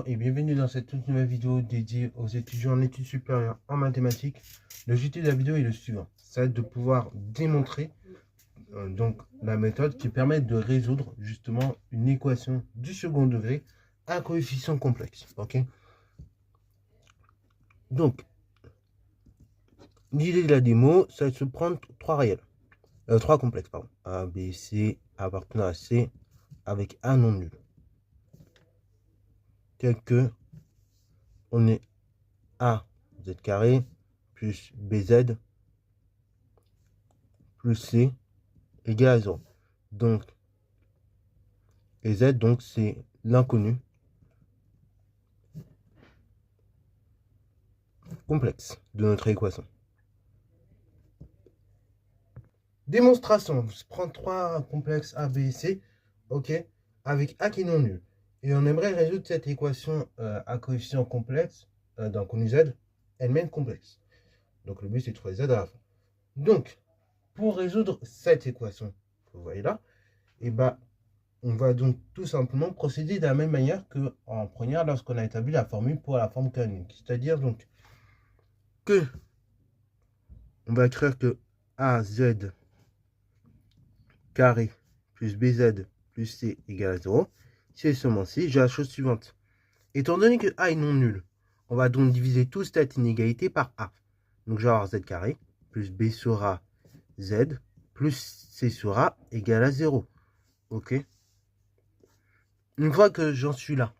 et bienvenue dans cette toute nouvelle vidéo dédiée aux étudiants en études supérieures en mathématiques. L'objectif de la vidéo est le suivant, ça va être de pouvoir démontrer donc la méthode qui permet de résoudre justement une équation du second degré à coefficient complexe. Ok. Donc l'idée de la démo, ça va être de se prendre trois complexes, pardon, A, B, C appartenant à C avec un non nul. Tel que on est A z carré plus bz plus c égale à 0. Donc, les z, donc c'est l'inconnu complexe de notre équation. Démonstration, on se prend trois complexes A, B et C, ok, avec A qui est non nul. Et on aimerait résoudre cette équation à coefficient complexe d'inconnu z, elle-même complexe. Donc le but c'est de trouver z à la fin. Donc, pour résoudre cette équation que vous voyez là, et ben, on va donc tout simplement procéder de la même manière qu'en première lorsqu'on a établi la formule pour la forme canonique. C'est-à-dire donc que on va écrire que AZ carré plus BZ plus C égale à 0. Si et seulement si, j'ai la chose suivante. Étant donné que A est non nul, on va donc diviser toute cette inégalité par A. Donc je vais avoir Z carré plus B sur A Z plus C sur A égale à 0. Ok. Une fois que j'en suis là,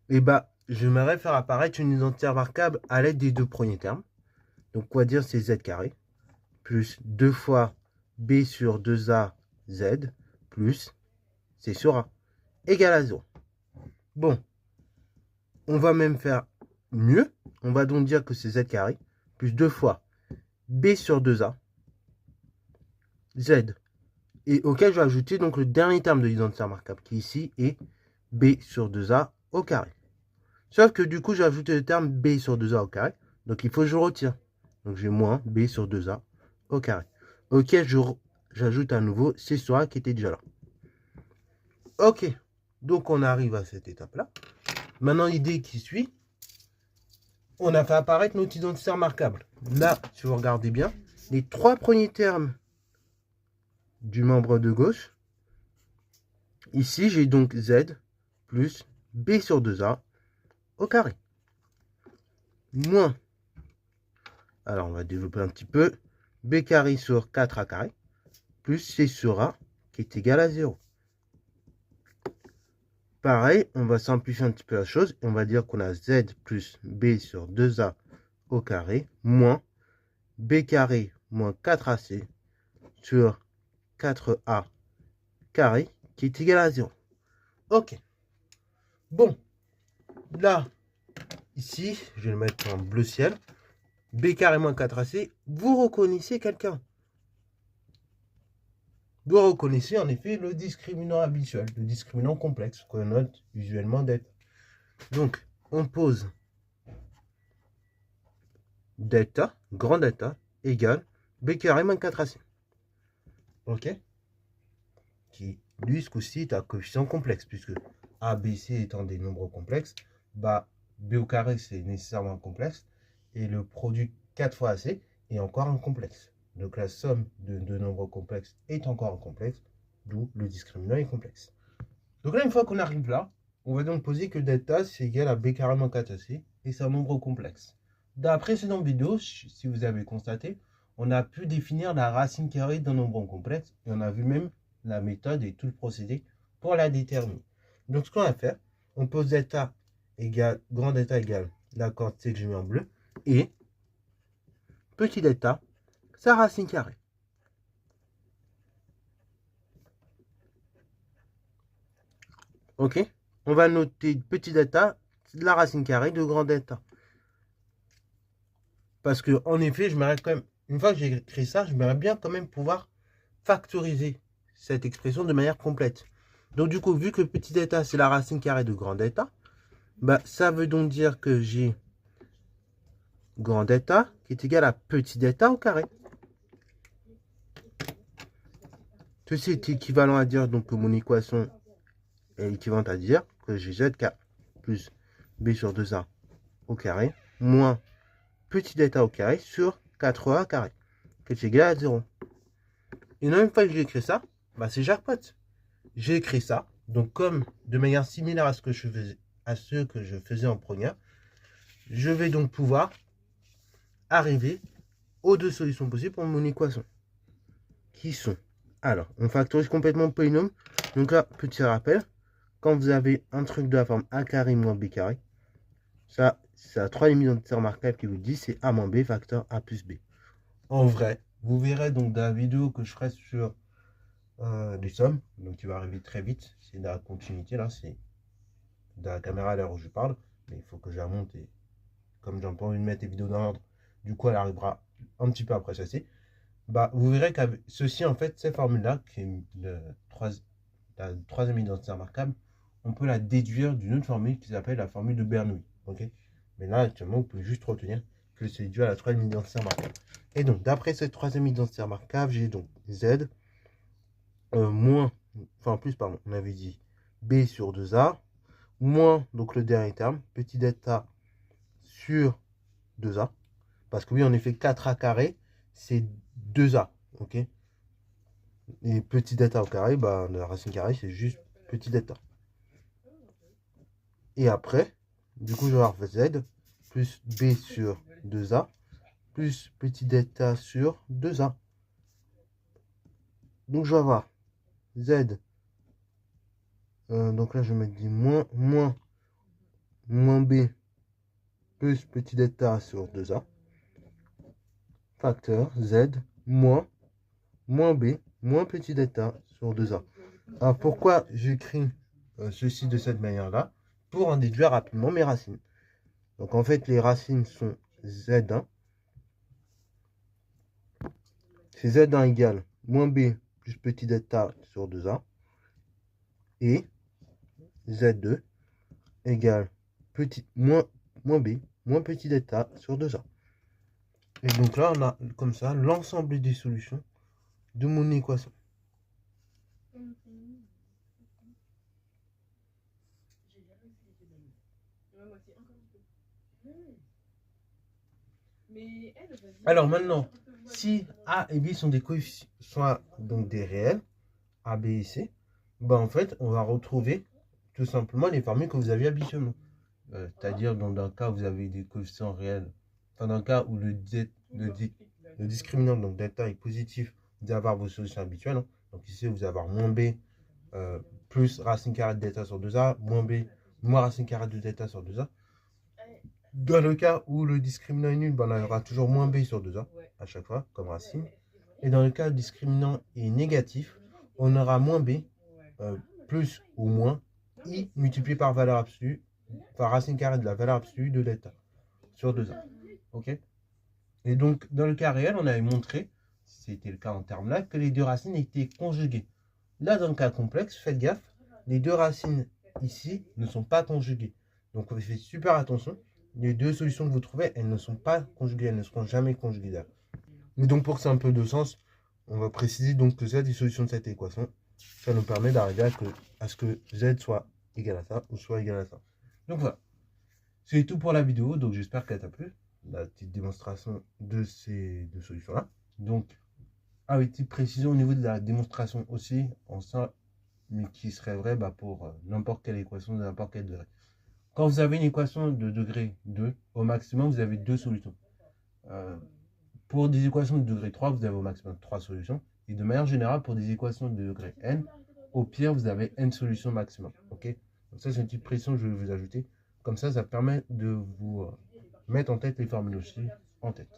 et bah, j'aimerais faire apparaître une identité remarquable à l'aide des deux premiers termes. Donc, on va dire c'est z carré plus 2 fois b sur 2a z plus c sur a égale à 0. Bon, on va même faire mieux. On va donc dire que c'est z carré plus 2 fois b sur 2a z et auquel je vais ajouter donc le dernier terme de l'identité remarquable qui ici est b sur 2a au carré. Sauf que du coup, j'ai ajouté le terme b sur 2a au carré. Donc, il faut que je le retire. Donc, j'ai moins b sur 2a au carré. Ok, j'ajoute à nouveau c sur a qui était déjà là. Ok, donc on arrive à cette étape-là. Maintenant, l'idée qui suit, on a fait apparaître notre identité remarquable. Là, si vous regardez bien, les trois premiers termes du membre de gauche. Ici, j'ai donc z plus b sur 2a au carré. Moins, alors on va développer un petit peu, b carré sur 4a carré, plus c sur a qui est égal à 0. Pareil, on va simplifier un petit peu la chose et on va dire qu'on a z plus b sur 2a au carré moins b carré moins 4ac sur 4a carré qui est égal à 0. Ok. Bon, là, ici, je vais le mettre en bleu ciel. B carré moins 4ac, vous reconnaissez quelqu'un. Vous reconnaissez en effet le discriminant habituel, le discriminant complexe qu'on note usuellement d'être. Donc, on pose delta, grand delta, égale b carré moins 4ac. Ok. Qui, lui, ce coup-ci, est un coefficient complexe, puisque a, b, c étant des nombres complexes, bah, b au carré, c'est nécessairement complexe, et le produit 4 fois ac est encore un complexe. Donc la somme de deux nombres complexes est encore un complexe, d'où le discriminant est complexe. Donc là, une fois qu'on arrive là, on va donc poser que delta, c'est égal à b carré moins 4ac, et c'est un nombre complexe. Dans la précédente vidéo, si vous avez constaté, on a pu définir la racine carrée d'un nombre complexe, et on a vu même la méthode et tout le procédé pour la déterminer. Donc ce qu'on va faire, on pose delta égale, grand delta égale la coordonnée C que j'ai mis en bleu, et petit delta, sa racine carrée. Ok, on va noter petit delta, la racine carrée de grand delta. Parce que en effet, je m'arrête quand même, une fois que j'ai écrit ça, je m'aimerais bien quand même pouvoir factoriser cette expression de manière complète. Donc du coup, vu que petit delta, c'est la racine carrée de grand delta, bah, ça veut donc dire que j'ai grand delta qui est égal à petit delta au carré. Ceci est équivalent à dire donc que mon équation est équivalente à dire que j'ai z plus b sur 2a au carré, moins petit delta au carré sur 4a carré, qui est égal à 0. Et une fois que j'ai écrit ça, bah c'est jackpot. J'ai écrit ça, donc comme de manière similaire à ce que je faisais en première, je vais donc pouvoir arriver aux deux solutions possibles pour mon équation. Qui sont, alors, on factorise complètement le polynôme. Donc là, petit rappel, quand vous avez un truc de la forme a carré moins b carré, ça, c'est la troisième identité remarquable qui vous dit c'est a moins b facteur a plus b. En vrai, vous verrez donc dans la vidéo que je ferai sur les sommes, donc qui va arriver très vite, c'est dans la continuité là, c'est dans la caméra à l'heure où je parle, mais il faut que je la monte et comme j'ai pas envie de mettre les vidéos dans l'ordre, du coup elle arrivera un petit peu après celle-ci. Bah, vous verrez qu'avec ceci, en fait, cette formule-là, qui est la troisième identité remarquable, on peut la déduire d'une autre formule qui s'appelle la formule de Bernoulli. Okay, mais là, actuellement, vous pouvez juste retenir que c'est dû à la troisième identité remarquable. Et donc, d'après cette troisième identité remarquable, j'ai donc Z moins, enfin plus, pardon, on avait dit B sur 2A, moins, donc le dernier terme, petit delta sur 2A. Parce que oui, en effet, 4A carré, c'est 2A, ok. Et petit delta au carré, bah, la racine carrée, c'est juste petit delta. Et après, du coup, je vais avoir Z plus B sur 2A plus petit delta sur 2A. Donc, je vais avoir Z. Donc là, je me dis moins B plus petit delta sur 2A. Facteur Z moins B moins petit delta sur 2A. Alors, pourquoi j'écris ceci de cette manière-là? Pour en déduire rapidement mes racines. Donc, en fait, les racines sont Z1. C'est Z1 égale moins B plus petit delta sur 2A. Et Z2 égale moins B moins petit delta sur 2A. Et donc là, on a comme ça l'ensemble des solutions de mon équation. Alors maintenant, si A et B sont des coefficients, soit donc des réels, A, B et C, ben en fait, on va retrouver tout simplement les formules que vous aviez habituellement. C'est-à-dire dans un cas où vous avez des coefficients réels, enfin dans le cas où le discriminant, donc delta, est positif, vous allez avoir vos solutions habituelles. Hein. Donc ici, vous allez avoir moins B plus racine carrée de delta sur 2A, moins B moins racine carrée de delta sur 2A. Dans le cas où le discriminant est nul, ben, on aura toujours moins B sur 2A à chaque fois comme racine. Et dans le cas où le discriminant est négatif, on aura moins B plus ou moins I multiplié par valeur absolue, par racine carrée de la valeur absolue de delta sur 2A. Ok. Et donc, dans le cas réel, on avait montré, c'était le cas en termes là, que les deux racines étaient conjuguées. Là, dans le cas complexe, faites gaffe, les deux racines ici ne sont pas conjuguées. Donc, vous faites super attention. Les deux solutions que vous trouvez, elles ne sont pas conjuguées, elles ne seront jamais conjuguées. Mais donc, pour que ça ait un peu de sens, on va préciser donc que Z est solution de cette équation. Ça nous permet d'arriver à ce que Z soit égal à ça ou soit égal à ça. Donc voilà. C'est tout pour la vidéo. Donc j'espère qu'elle t'a plu. La petite démonstration de ces deux solutions-là. Donc, avec petite précision au niveau de la démonstration aussi, en ça, mais qui serait vrai pour n'importe quelle équation de n'importe quel degré. Quand vous avez une équation de degré 2, au maximum, vous avez deux solutions. Pour des équations de degré 3, vous avez au maximum 3 solutions. Et de manière générale, pour des équations de degré n, au pire, vous avez n solutions maximum. Ok. Donc ça, c'est une petite précision que je vais vous ajouter. Comme ça, ça permet de vous mettre en tête les formules aussi en tête.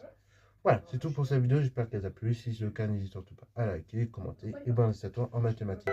Voilà, c'est tout pour cette vidéo. J'espère qu'elle t'a plu. Si c'est le cas, n'hésite surtout pas à liker, commenter et bon, c'est à toi en mathématiques.